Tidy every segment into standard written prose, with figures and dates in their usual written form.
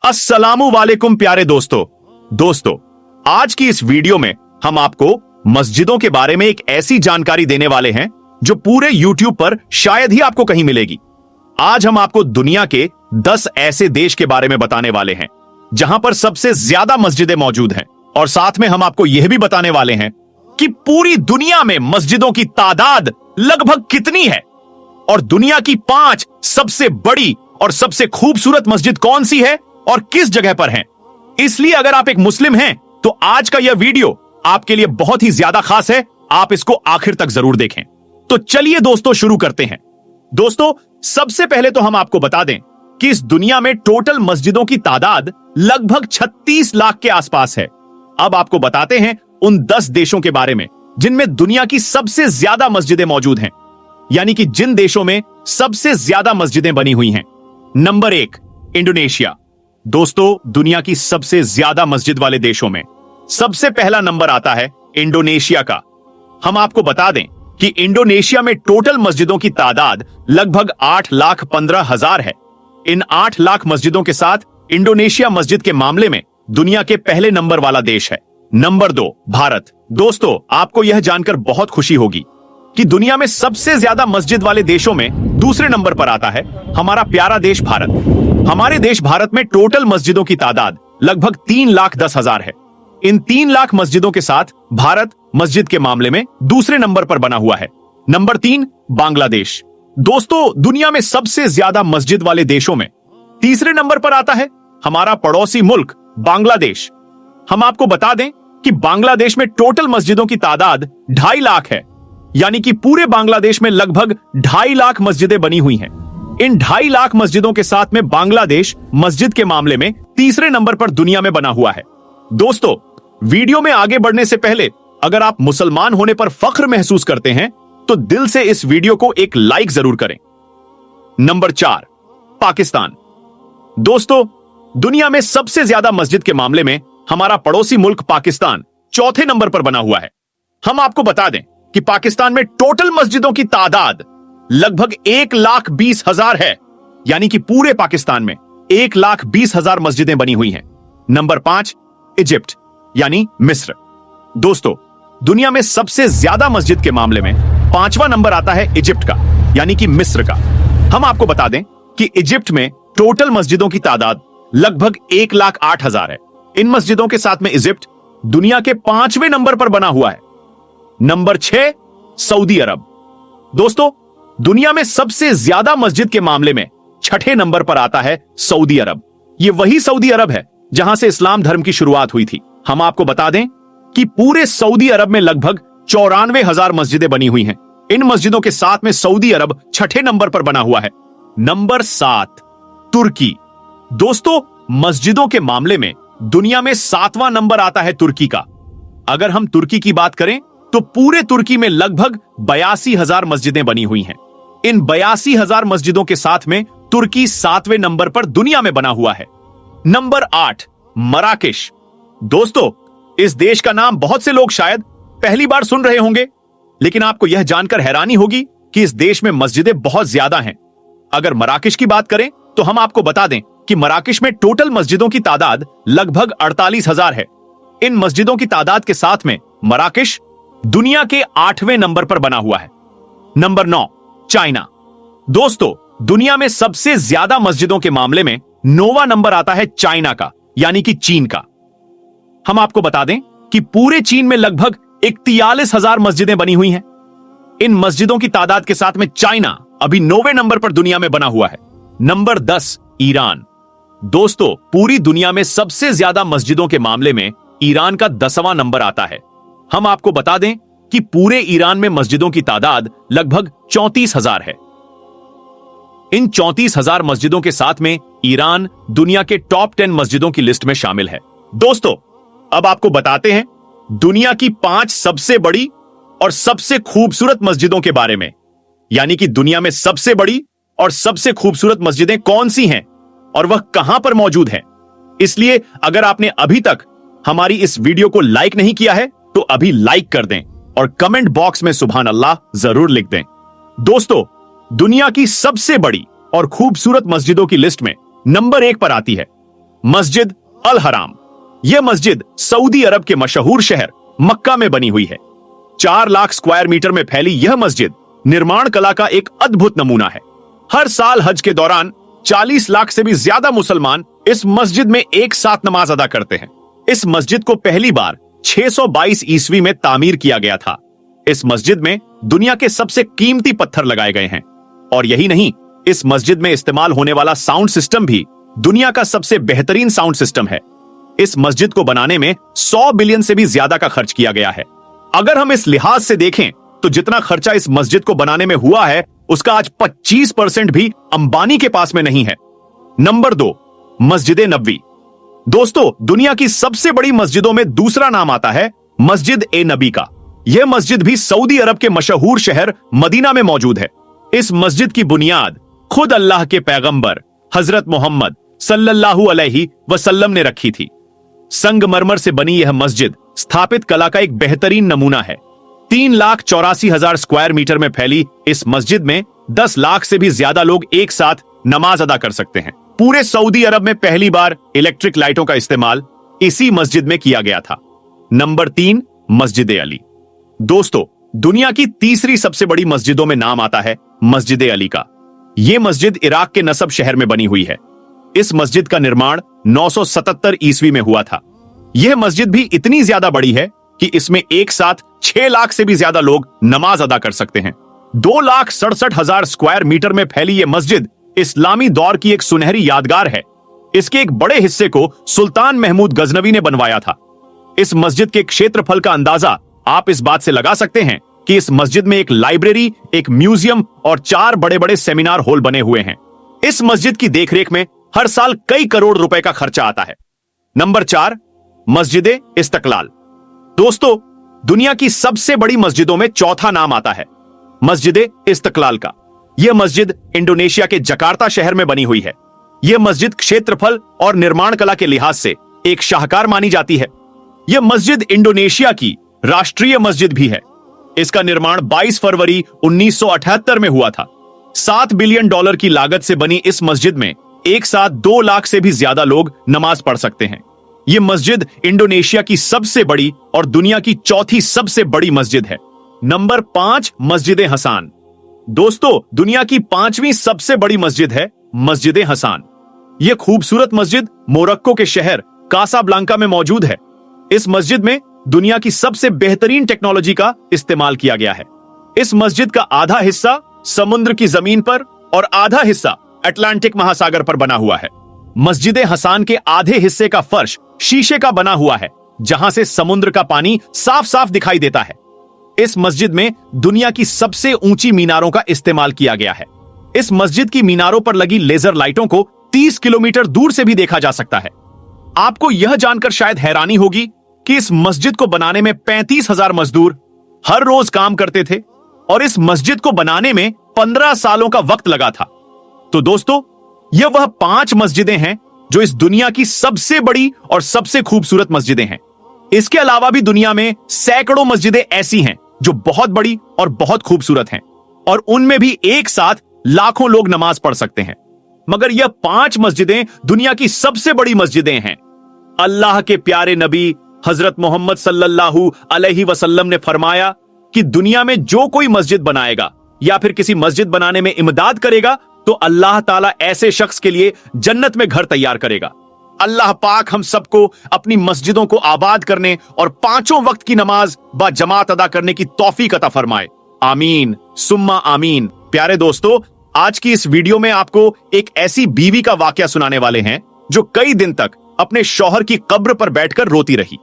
अस्सलामु वालेकुम प्यारे दोस्तों, आज की इस वीडियो में हम आपको मस्जिदों के बारे में एक ऐसी जानकारी देने वाले हैं जो पूरे YouTube पर शायद ही आपको कहीं मिलेगी। आज हम आपको दुनिया के 10 ऐसे देश के बारे में बताने वाले हैं जहां पर सबसे ज्यादा मस्जिदें मौजूद हैं, और साथ में हम आपको यह भी बताने वाले हैं कि पूरी दुनिया में मस्जिदों की तादाद लगभग कितनी है और दुनिया की 5 सबसे बड़ी और सबसे खूबसूरत मस्जिद कौन सी है और किस जगह पर है। इसलिए अगर आप एक मुस्लिम हैं तो आज का यह वीडियो आपके लिए बहुत ही ज्यादा खास है, आप इसको आखिर तक जरूर देखें। तो चलिए दोस्तों शुरू करते हैं। दोस्तों, सबसे पहले तो हम आपको बता दें कि इस दुनिया में टोटल मस्जिदों की तादाद लगभग 36 लाख के आसपास है। अब आपको बताते हैं उन 10 देशों के बारे में जिनमें दुनिया की सबसे ज्यादा मस्जिदें मौजूद हैं, यानी कि जिन देशों में सबसे ज्यादा मस्जिदें बनी हुई हैं। Number 1, Indonesia. दोस्तों, दुनिया की सबसे ज्यादा मस्जिद वाले देशों में सबसे पहला नंबर आता है इंडोनेशिया का। हम आपको बता दें कि इंडोनेशिया में टोटल मस्जिदों की तादाद लगभग 8,15,000 है। इन 8 लाख मस्जिदों के साथ इंडोनेशिया मस्जिद के मामले में दुनिया के पहले नंबर वाला देश है। नंबर 2, भारत। दोस्तों, आपको यह जानकर बहुत खुशी होगी कि दुनिया में सबसे ज्यादा मस्जिद वाले देशों में दूसरे नंबर पर आता है हमारा प्यारा देश भारत। हमारे देश भारत में टोटल मस्जिदों की तादाद लगभग 3,10,000 है। इन 3 लाख मस्जिदों के साथ भारत मस्जिद के मामले में दूसरे नंबर पर बना हुआ है। नंबर 3, बांग्लादेश। दोस्तों, दुनिया में सबसे ज्यादा मस्जिद वाले देशों में तीसरे नंबर पर आता है हमारा पड़ोसी मुल्क बांग्लादेश। हम आपको बता दें कि बांग्लादेश में टोटल मस्जिदों की तादाद 2.5 लाख है, यानी कि पूरे बांग्लादेश में लगभग 2.5 लाख मस्जिदें बनी हुई हैं। इन 2.5 लाख मस्जिदों के साथ में बांग्लादेश मस्जिद के मामले में तीसरे नंबर पर दुनिया में बना हुआ है। दोस्तों, वीडियो में आगे बढ़ने से पहले अगर आप मुसलमान होने पर फख्र महसूस करते हैं तो दिल से इस वीडियो को एक लाइक जरूर करें। नंबर 4, पाकिस्तान। दोस्तों, दुनिया में सबसे ज्यादा मस्जिद के मामले में हमारा पड़ोसी मुल्क पाकिस्तान चौथे नंबर पर बना हुआ है। हम आपको बता दें कि पाकिस्तान में टोटल मस्जिदों की तादाद लगभग 1,20,000 है, यानी कि पूरे पाकिस्तान में 1,20,000 मस्जिदें बनी हुई हैं। नंबर 5, इजिप्ट यानी मिस्र। दोस्तों, दुनिया में सबसे ज्यादा मस्जिद के मामले में 5वां नंबर आता है इजिप्ट का, यानी कि मिस्र का। हम आपको बता दें कि इजिप्ट में टोटल मस्जिदों की तादाद लगभग 1,08,000 है। इन मस्जिदों के साथ में इजिप्ट दुनिया के 5वें नंबर पर बना हुआ है। नंबर 6, सऊदी अरब। दोस्तों, दुनिया में सबसे ज्यादा मस्जिद के मामले में 6ठे नंबर पर आता है सऊदी अरब। यह वही सऊदी अरब है जहां से इस्लाम धर्म की शुरुआत हुई थी। हम आपको बता दें कि पूरे सऊदी अरब में लगभग 94,000 मस्जिदें बनी हुई हैं। इन मस्जिदों के साथ में सऊदी अरब 6ठे नंबर पर बना हुआ है। नंबर 7, तुर्की। दोस्तों, मस्जिदों के मामले में दुनिया में 7वां नंबर आता है तुर्की का। अगर हम तुर्की की बात करें तो पूरे तुर्की में लगभग 82,000 मस्जिदें बनी हुई हैं। इन 82,000 मस्जिदों के साथ में तुर्की 7वें नंबर पर दुनिया में बना हुआ है। Number 8, Marrakesh. दोस्तों, इस देश का नाम बहुत से लोग शायद पहली बार सुन रहे होंगे, लेकिन आपको यह जानकर हैरानी होगी कि इस देश में मस्जिदें बहुत ज्यादा हैं। अगर मराकेश की बात करें तो हम आपको बता दें कि मराकेश में टोटल मस्जिदों की तादाद लगभग 48,000 है। इन मस्जिदों की तादाद के साथ में मराकेश दुनिया के 8वें नंबर पर बना हुआ है। Number 9, China. दोस्तों, दुनिया में सबसे ज्यादा मस्जिदों के मामले में 9वां नंबर आता है चाइना का, यानी कि चीन का। हम आपको बता दें कि पूरे चीन में लगभग 41,000 मस्जिदें बनी हुई हैं। इन मस्जिदों की तादाद के साथ में चाइना अभी 9वें नंबर पर दुनिया में बना हुआ है। Number 10, Iran. दोस्तों, पूरी दुनिया में सबसे ज्यादा मस्जिदों के मामले में ईरान का 10वां नंबर आता है। हम आपको बता दें कि पूरे ईरान में मस्जिदों की तादाद लगभग 34,000 है। इन 34,000 मस्जिदों के साथ में ईरान दुनिया के टॉप 10 मस्जिदों की लिस्ट में शामिल है। दोस्तों, अब आपको बताते हैं दुनिया की 5 सबसे बड़ी और सबसे खूबसूरत मस्जिदों के बारे में, यानी कि दुनिया में सबसे बड़ी और सबसे खूबसूरत मस्जिदें कौन सी हैं और वह कहां पर मौजूद हैं। इसलिए अगर आपने अभी तक हमारी इस वीडियो को लाइक नहीं किया है तो अभी लाइक कर दें और कमेंट बॉक्स में सुभान अल्लाह जरूर लिख दें। दोस्तों, दुनिया की सबसे बड़ी और खूबसूरत मस्जिदों की लिस्ट में नंबर 1 पर आती है मस्जिद अल हराम। यह मस्जिद सऊदी अरब के मशहूर शहर मक्का में बनी हुई है। 4 लाख स्क्वायर मीटर में फैली यह मस्जिद निर्माण कला का एक अद्भुत नमूना है। हर साल हज के दौरान 40 लाख से भी ज्यादा मुसलमान इस मस्जिद में एक साथ नमाज अदा करते हैं। इस मस्जिद को पहली बार 622 ईस्वी में तामीर किया गया था। इस मस्जिद में दुनिया के सबसे कीमती पत्थर लगाए गए हैं। और यही नहीं, इस मस्जिद में इस्तेमाल होने वाला साउंड सिस्टम भी दुनिया का सबसे बेहतरीन साउंड सिस्टम है। इस मस्जिद को बनाने में 100 बिलियन से भी ज्यादा का खर्च किया गया है। अगर हम इस लिहाज से देखें तो जितना खर्चा इस मस्जिद को बनाने में हुआ है, उसका आज 25% भी अंबानी के पास में नहीं है। नंबर 2, मस्जिद नबवी। दोस्तों, दुनिया की सबसे बड़ी मस्जिदों में दूसरा नाम आता है मस्जिद ए नबी का। यह मस्जिद भी सऊदी अरब के मशहूर शहर मदीना में मौजूद है। इस मस्जिद की बुनियाद खुद अल्लाह के पैगंबर हजरत मोहम्मद सल्लल्लाहु अलैहि वसल्लम ने रखी थी। संगमरमर से बनी यह मस्जिद स्थापित कला का एक बेहतरीन नमूना है। 3,84,000 स्क्वायर मीटर में फैली इस मस्जिद में 10 लाख से भी ज्यादा लोग एक साथ नमाज अदा कर सकते हैं। पूरे सऊदी अरब में पहली बार इलेक्ट्रिक लाइटों का इस्तेमाल इसी मस्जिद में किया गया था। नंबर 3, मस्जिद अली। दोस्तों, दुनिया की तीसरी सबसे बड़ी मस्जिदों में नाम आता है मस्जिद अली का। यह मस्जिद इराक के नसब शहर में बनी हुई है। इस मस्जिद का निर्माण 977 ईस्वी में हुआ था। यह मस्जिद भी इतनी ज्यादा बड़ी है कि इसमें एक साथ 6 लाख से भी ज्यादा लोग नमाज अदा कर सकते हैं। 2,67,000 स्क्वायर मीटर में फैली यह मस्जिद इस्लामी दौर की एक सुनहरी यादगार है। इसके एक बड़े हिस्से को सुल्तान महमूद गजनवी ने बनवाया था। इस मस्जिद के क्षेत्रफल का अंदाजा आप इस बात से लगा सकते हैं कि इस मस्जिद में एक लाइब्रेरी, एक म्यूजियम और 4 बड़े-बड़े सेमिनार हॉल बने हुए हैं। इस मस्जिद की देखरेख में हर साल कई करोड़ रुपए का खर्चा आता है। नंबर 4, मस्जिद इस्तकलाल। दोस्तों, दुनिया की सबसे बड़ी मस्जिदों में चौथा नाम आता है मस्जिद इस्तकलाल का। यह मस्जिद इंडोनेशिया के जकार्ता शहर में बनी हुई है। यह मस्जिद क्षेत्रफल और निर्माण कला के लिहाज से एक शाहकार मानी जाती है। यह मस्जिद इंडोनेशिया की राष्ट्रीय मस्जिद भी है। इसका निर्माण 22 फरवरी 1978 में हुआ था। $7 बिलियन की लागत से बनी इस मस्जिद में एक साथ 2 लाख से भी ज्यादा लोग नमाज पढ़ सकते हैं। यह मस्जिद इंडोनेशिया की सबसे बड़ी और दुनिया की चौथी सबसे बड़ी मस्जिद है। नंबर 5, मस्जिद हसान। दोस्तों, दुनिया की 5वीं सबसे बड़ी मस्जिद है मस्जिद हसान। यह खूबसूरत मस्जिद मोरक्को के शहर कासाब्लांका में मौजूद है। इस मस्जिद में दुनिया की सबसे बेहतरीन टेक्नोलॉजी का इस्तेमाल किया गया है। इस मस्जिद का आधा हिस्सा समुद्र की जमीन पर और आधा हिस्सा अटलांटिक महासागर पर बना हुआ है। मस्जिद हसान के आधे हिस्से का फर्श शीशे का बना हुआ है, जहां से समुद्र का पानी साफ साफ दिखाई देता है। इस मस्जिद में दुनिया की सबसे ऊंची मीनारों का इस्तेमाल किया गया है। इस मस्जिद की मीनारों पर लगी लेजर लाइटों को 30 किलोमीटर दूर से भी देखा जा सकता है। आपको यह जानकर शायद हैरानी होगी कि इस मस्जिद को बनाने में 35,000 मजदूर हर रोज काम करते थे और इस मस्जिद को बनाने में 15 सालों का वक्त लगा था। तो दोस्तों, यह वह 5 मस्जिदें हैं जो इस दुनिया की सबसे बड़ी और सबसे खूबसूरत मस्जिदें हैं। इसके अलावा भी दुनिया में सैकड़ों मस्जिदें ऐसी हैं जो बहुत बड़ी और बहुत खूबसूरत हैं और उनमें भी एक साथ लाखों लोग नमाज पढ़ सकते हैं। मगर यह 5 मस्जिदें दुनिया की सबसे बड़ी मस्जिदें हैं। अल्लाह के प्यारे नबी हजरत मोहम्मद सल्लल्लाहु अलैहि वसल्लम ने फरमाया कि दुनिया में जो कोई मस्जिद बनाएगा या फिर किसी मस्जिद बनाने में इमदाद करेगा तो अल्लाह ताला ऐसे शख्स के लिए जन्नत में घर तैयार करेगा। अल्लाह पाक हम सबको अपनी मस्जिदों को आबाद करने और 5 वक्त की नमाज बा जमात अदा करने की तौफीक अता फरमाए। आमीन सुम्मा आमीन। प्यारे दोस्तों, आज की इस वीडियो में आपको एक ऐसी बीवी का वाकया सुनाने वाले हैं जो कई दिन तक अपने शौहर की कब्र पर बैठकर रोती रही।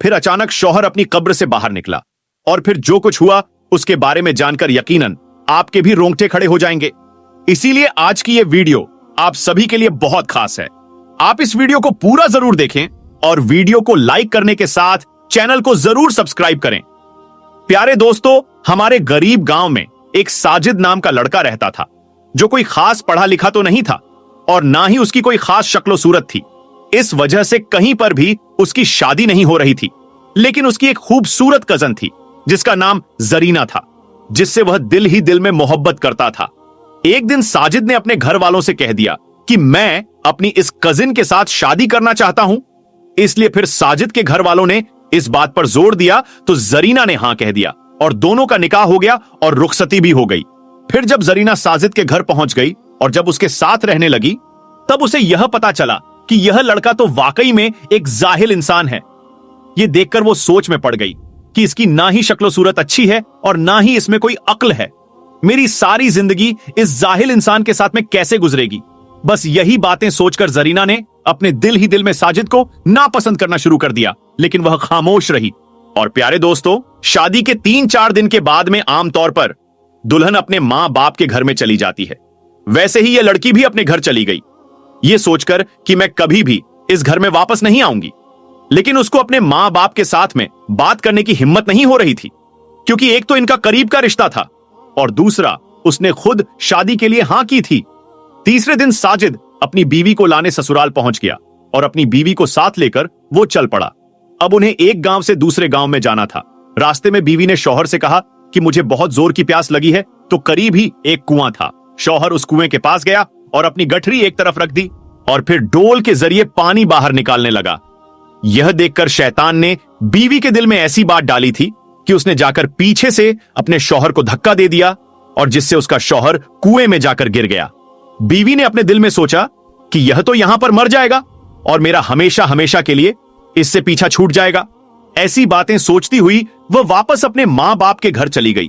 फिर अचानक शौहर अपनी कब्र से बाहर निकला और फिर जो कुछ हुआ उसके बारे में जानकर यकीनन आपके भी रोंगटे खड़े हो जाएंगे। इसीलिए आज की यह वीडियो आप सभी के लिए बहुत खास है। आप इस वीडियो को पूरा जरूर देखें और वीडियो को लाइक करने के साथ चैनल को जरूर सब्सक्राइब करें। प्यारे दोस्तों, हमारे गरीब गांव में एक साजिद नाम का लड़का रहता था जो कोई खास पढ़ा लिखा तो नहीं था और ना ही उसकी कोई खास शक्लो सूरत थी। इस वजह से कहीं पर भी उसकी शादी नहीं हो रही थी। लेकिन उसकी एक खूबसूरत कजन थी जिसका नाम जरीना था, जिससे वह दिल ही दिल में मोहब्बत करता था। एक दिन साजिद ने अपने घर वालों से कह दिया कि मैं अपनी इस कजिन के साथ शादी करना चाहता हूं। इसलिए फिर साजिद के घर वालों ने इस बात पर जोर दिया तो जरीना ने हां कह दिया और दोनों का निकाह हो गया और रुखसती भी हो गई। फिर जब जरीना साजिद के घर पहुंच गई और जब उसके साथ रहने लगी, तब उसे यह पता चला कि यह लड़का तो वाकई में एक जाहिल इंसान है। यह देखकर वो सोच में पड़ गई कि इसकी ना ही शक्ल सूरत अच्छी है और ना ही इसमें कोई अक्ल है। मेरी सारी जिंदगी इस जाहिल इंसान के साथ में कैसे गुजरेगी। बस यही बातें सोचकर जरीना ने अपने दिल ही दिल में साजिद को नापसंद करना शुरू कर दिया, लेकिन वह खामोश रही। और प्यारे दोस्तों, शादी के 3-4 दिन के बाद में आमतौर पर दुल्हन अपने मां बाप के घर में चली जाती है। वैसे ही यह लड़की भी अपने घर चली गई, यह सोचकर कि मैं कभी भी इस घर में वापस नहीं आऊंगी। लेकिन उसको अपने मां बाप के साथ में बात करने की हिम्मत नहीं हो रही थी, क्योंकि एक तो इनका करीब का रिश्ता था और दूसरा उसने खुद शादी के लिए हां की थी। तीसरे दिन साजिद अपनी बीवी को लाने ससुराल पहुंच गया और अपनी बीवी को साथ लेकर वो चल पड़ा। अब उन्हें एक गांव से दूसरे गांव में जाना था। रास्ते में बीवी ने शौहर से कहा कि मुझे बहुत जोर की प्यास लगी है, तो करीब ही एक कुआं था। शौहर उस कुएं के पास गया और अपनी गठरी एक तरफ रख दी और फिर डोल के जरिए पानी बाहर निकालने लगा। यह देखकर शैतान ने बीवी के दिल में ऐसी बात डाली थी कि उसने जाकर पीछे से अपने शौहर को धक्का दे दिया और जिससे उसका शौहर कुएं में जाकर गिर गया। बीवी ने अपने दिल में सोचा कि यह तो यहां पर मर जाएगा और मेरा हमेशा हमेशा के लिए इससे पीछा छूट जाएगा। ऐसी बातें सोचती हुई वह वापस अपने मां बाप के घर चली गई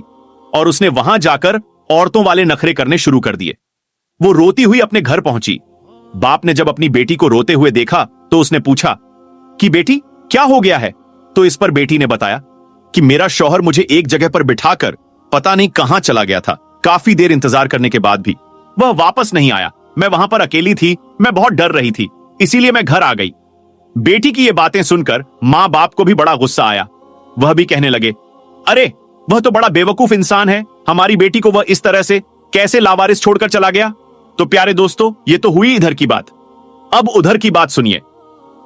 और उसने वहां जाकर औरतों वाले नखरे करने शुरू कर दिए। वो रोती हुई अपने घर पहुंची। बाप ने जब अपनी बेटी को रोते हुए देखा तो उसने पूछा कि बेटी क्या हो गया है। तो इस पर बेटी ने बताया कि मेरा शौहर मुझे एक जगह पर बिठाकर पता नहीं कहां चला गया था। काफी देर इंतजार करने के बाद भी वह वापस नहीं आया। मैं वहां पर अकेली थी, मैं बहुत डर रही थी, इसीलिए मैं घर आ गई। बेटी की ये बातें सुनकर मां बाप को भी बड़ा गुस्सा आया। वह भी कहने लगे, अरे वह तो बड़ा बेवकूफ इंसान है, हमारी बेटी को वह इस तरह से कैसे लावारिस छोड़कर चला गया। तो प्यारे दोस्तों, ये तो हुई इधर की बात। अब उधर की बात सुनिए।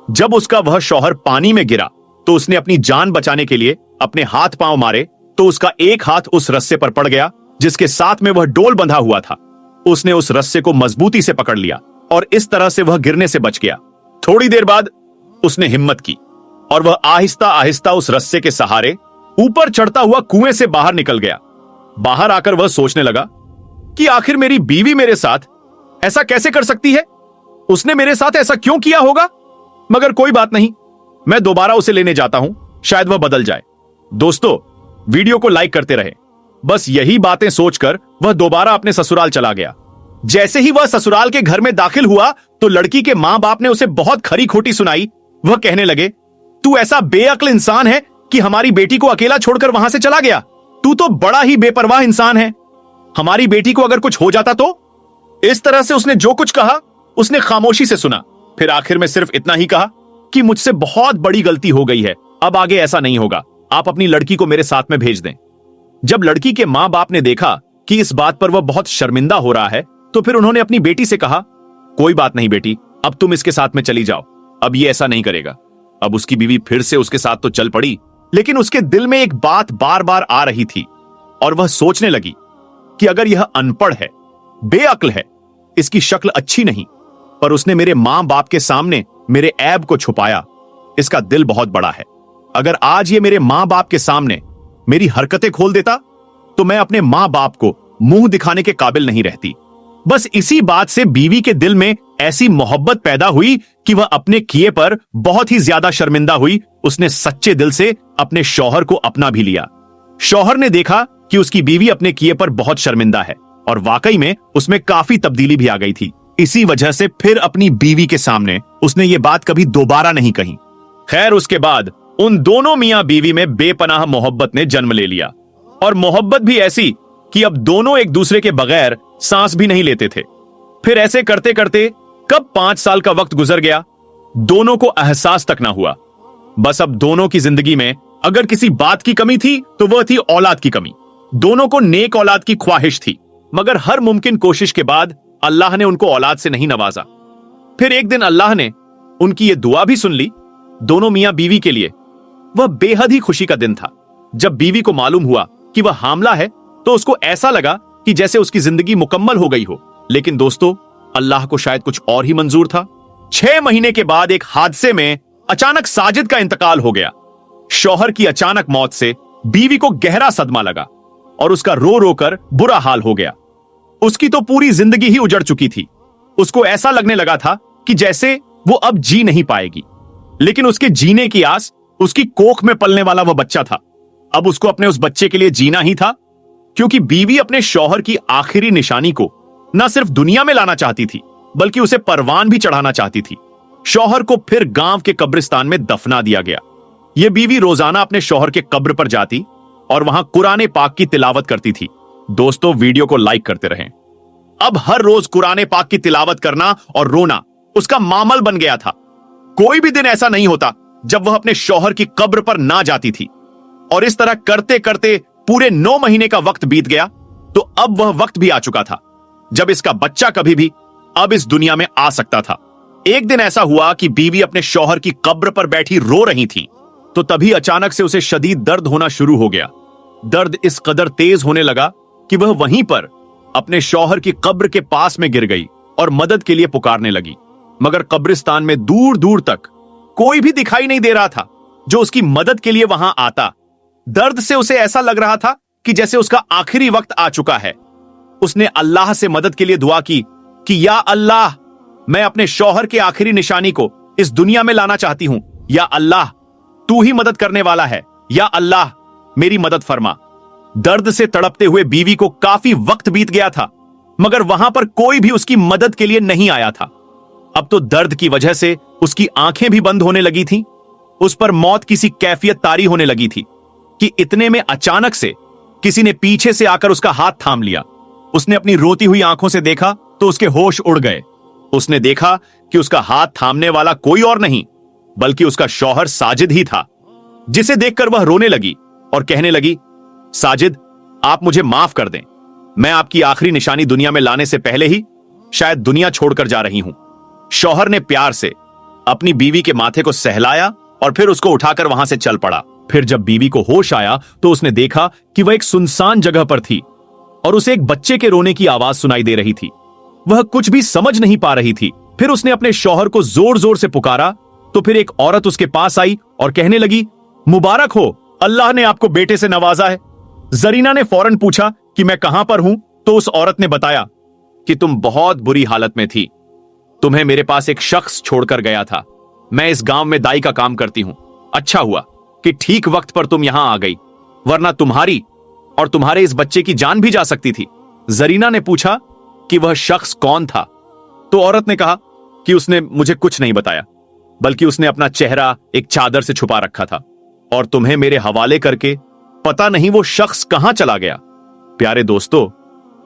जब उसका वह शौहर पानी में गिरा तो उसने अपनी जान बचाने के लिए अपने हाथ पांव मारे, तो उसका एक हाथ उस रस्से पर पड़ गया जिसके साथ में वह डोल बंधा हुआ था। उसने उस रस्से को मजबूती से पकड़ लिया और इस तरह से वह गिरने से बच गया। थोड़ी देर बाद उसने हिम्मत की और वह आहिस्ता आहिस्ता उस रस्से के सहारे ऊपर चढ़ता हुआ कुएं से बाहर निकल गया। बाहर आकर वह सोचने लगा कि आखिर मेरी बीवी मेरे साथ ऐसा कैसे कर सकती है, उसने मेरे साथ ऐसा क्यों किया होगा। मगर कोई बात नहीं, मैं दोबारा उसे लेने जाता हूं, शायद वह बदल जाए। दोस्तों, वीडियो को लाइक करते रहे। बस यही बातें सोचकर वह दोबारा अपने ससुराल चला गया। जैसे ही वह ससुराल के घर में दाखिल हुआ तो लड़की के मां बाप ने उसे बहुत खरी खोटी सुनाई। वह कहने लगे, तू ऐसा बेअक्ल इंसान है कि हमारी बेटी को अकेला छोड़कर वहां से चला गया। तू तो बड़ा ही बेपरवाह इंसान है, हमारी बेटी को अगर कुछ हो जाता तो। इस तरह से उसने जो कुछ कहा उसने खामोशी से सुना। फिर आखिर में सिर्फ इतना ही कहा कि मुझसे बहुत बड़ी गलती हो गई है, अब आगे ऐसा नहीं होगा, आप अपनी लड़की को मेरे साथ में भेज दें। जब लड़की के मां बाप ने देखा कि इस बात पर वह बहुत शर्मिंदा हो रहा है, तो फिर उन्होंने अपनी बेटी से कहा, कोई बात नहीं बेटी, अब तुम इसके साथ में चली जाओ, अब ये ऐसा नहीं करेगा। अब उसकी बीवी फिर से उसके साथ तो चल पड़ी, लेकिन उसके दिल में एक बात बार बार आ रही थी और वह सोचने लगी कि अगर यह अनपढ़ है, बेअक्ल है, इसकी शक्ल अच्छी नहीं, पर उसने मेरे मां बाप के सामने मेरे ऐब को छुपाया, इसका दिल बहुत बड़ा है। अगर आज ये मेरे मां बाप के सामने मेरी हरकतें खोल देता तो मैं अपने मां बाप को मुंह दिखाने के काबिल नहीं रहती। बस इसी बात से बीवी के दिल में ऐसी मोहब्बत पैदा हुई कि वह अपने किए पर बहुत ही ज्यादा शर्मिंदा हुई। उसने सच्चे दिल से अपने शौहर को अपना भी लिया। शौहर ने देखा कि उसकी बीवी अपने किए पर बहुत शर्मिंदा है और वाकई में उसमें काफी तब्दीली भी आ गई थी। इसी वजह से फिर अपनी बीवी के सामने उसने ये बात कभी दोबारा नहीं कही। खैर, उसके बाद उन दोनों मियां बीवी में बेपनाह मोहब्बत ने जन्म ले लिया और मोहब्बत भी ऐसी कि अब दोनों एक दूसरे के बगैर सांस भी नहीं लेते थे। फिर ऐसे करते करते कब 5 साल का वक्त गुजर गया, दोनों को एहसास तक ना हुआ। बस अब दोनों की जिंदगी में अगर किसी बात की कमी थी तो वह थी औलाद की कमी। दोनों को नेक औलाद की ख्वाहिश थी, मगर हर मुमकिन कोशिश के बाद अल्लाह ने उनको औलाद से नहीं नवाजा। फिर एक दिन अल्लाह ने उनकी ये दुआ भी सुन ली। दोनों मियां बीवी के लिए वह बेहद ही खुशी का दिन था। जब बीवी को मालूम हुआ कि वह हामला है तो उसको ऐसा लगा कि जैसे उसकी जिंदगी मुकम्मल हो गई हो। लेकिन दोस्तों, अल्लाह को शायद कुछ और ही मंजूर था। 6 महीने के बाद एक हादसे में अचानक साजिद का इंतकाल हो गया। शौहर की अचानक मौत से बीवी को गहरा सदमा लगा और उसका रो रो कर बुरा हाल हो गया। उसकी तो पूरी जिंदगी ही उजड़ चुकी थी। उसको ऐसा लगने लगा था कि जैसे वो अब जी नहीं पाएगी। लेकिन उसके जीने की आस उसकी कोख में पलने वाला वह बच्चा था। अब उसको अपने उस बच्चे के लिए जीना ही था, क्योंकि बीवी अपने शौहर की आखिरी निशानी को न सिर्फ दुनिया में लाना चाहती थी, बल्कि उसे परवान भी चढ़ाना चाहती थी। शौहर को फिर गांव के कब्रिस्तान में दफना दिया गया। यह बीवी रोजाना अपने शौहर के कब्र पर जाती और वहां कुरान पाक की तिलावत करती थी। दोस्तों, वीडियो को लाइक करते रहें। अब हर रोज कुरान पाक की तिलावत करना और रोना उसका मामल बन गया था। कोई भी दिन ऐसा नहीं होता जब वह अपने शौहर की कब्र पर ना जाती थी। और इस तरह करते करते पूरे 9 महीने का वक्त बीत गया। तो अब वह वक्त भी आ चुका था जब इसका बच्चा कभी भी अब इस दुनिया में आ सकता था। एक दिन ऐसा हुआ कि बीवी अपने शौहर की कब्र पर बैठी रो रही थी, तो तभी अचानक से उसे शदीद दर्द होना शुरू हो गया। दर्द इस कदर तेज होने लगा कि वह वहीं पर अपने शौहर की कब्र के पास में गिर गई और मदद के लिए पुकारने लगी। मगर कब्रिस्तान में दूर दूर तक कोई भी दिखाई नहीं दे रहा था जो उसकी मदद के लिए वहां आता। दर्द से उसे ऐसा लग रहा था कि जैसे उसका आखिरी वक्त आ चुका है। उसने अल्लाह से मदद के लिए दुआ की कि या अल्लाह, मैं अपने शौहर के आखिरी निशानी को इस दुनिया में लाना चाहती हूं। या अल्लाह, तू ही मदद करने वाला है। या अल्लाह, मेरी मदद फरमा। दर्द से तड़पते हुए बीवी को काफी वक्त बीत गया था, मगर वहां पर कोई भी उसकी मदद के लिए नहीं आया था। अब तो दर्द की वजह से उसकी आंखें भी बंद होने लगी थी। उस पर मौत की सी कैफियत तारी होने लगी थी कि इतने में अचानक से किसी ने पीछे से आकर उसका हाथ थाम लिया। उसने अपनी रोती हुई आंखों से देखा तो उसके होश उड़ गए। उसने देखा कि उसका हाथ थामने वाला कोई और नहीं बल्कि उसका शौहर साजिद ही था, जिसे देखकर वह रोने लगी और कहने लगी, साजिद, आप मुझे माफ कर दें। मैं आपकी आखिरी निशानी दुनिया में लाने से पहले ही शायद दुनिया छोड़कर जा रही हूं। शौहर ने प्यार से अपनी बीवी के माथे को सहलाया और फिर उसको उठाकर वहां से चल पड़ा। फिर जब बीवी को होश आया तो उसने देखा कि वह एक सुनसान जगह पर थी और उसे एक बच्चे के रोने की आवाज सुनाई दे रही थी। वह कुछ भी समझ नहीं पा रही थी। फिर उसने अपने शौहर को जोर जोर से पुकारा तो फिर एक औरत उसके पास आई और कहने लगी, मुबारक हो, अल्लाह ने आपको बेटे से नवाजा है। जरीना ने फौरन पूछा कि मैं कहां पर हूं, तो उस औरत ने बताया कि तुम बहुत बुरी हालत में थी। तुम्हें मेरे पास एक शख्स छोड़कर गया था। मैं इस गांव में दाई का काम करती हूं। अच्छा हुआ कि ठीक वक्त पर तुम यहां आ गई, वरना तुम्हारी और तुम्हारे इस बच्चे की जान भी जा सकती थी। जरीना ने पूछा कि वह शख्स कौन था, तो औरत ने कहा कि उसने मुझे कुछ नहीं बताया, बल्कि उसने अपना चेहरा एक चादर से छुपा रखा था और तुम्हें मेरे हवाले करके पता नहीं वो शख्स कहां चला गया। प्यारे दोस्तों,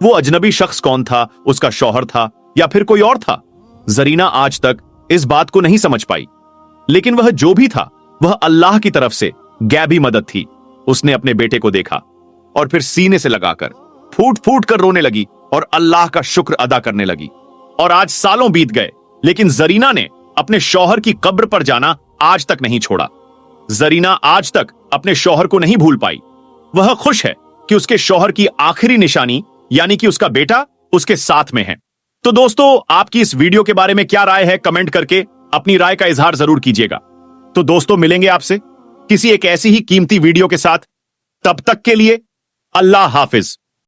वो अजनबी शख्स कौन था? उसका शौहर था या फिर कोई और था? जरीना आज तक इस बात को नहीं समझ पाई, लेकिन वह जो भी था वह अल्लाह की तरफ से गैबी मदद थी। उसने अपने बेटे को देखा और फिर सीने से लगाकर फूट फूट कर रोने लगी और अल्लाह का शुक्र अदा करने लगी। और आज सालों बीत गए, लेकिन जरीना ने अपने शौहर की कब्र पर जाना आज तक नहीं छोड़ा। जरीना आज तक अपने शौहर को नहीं भूल पाई। वह खुश है कि उसके शौहर की आखिरी निशानी यानी कि उसका बेटा उसके साथ में है। तो दोस्तों, आपकी इस वीडियो के बारे में क्या राय है? कमेंट करके अपनी राय का इजहार जरूर कीजिएगा। तो दोस्तों, मिलेंगे आपसे किसी एक ऐसी ही कीमती वीडियो के साथ। तब तक के लिए अल्लाह हाफिज।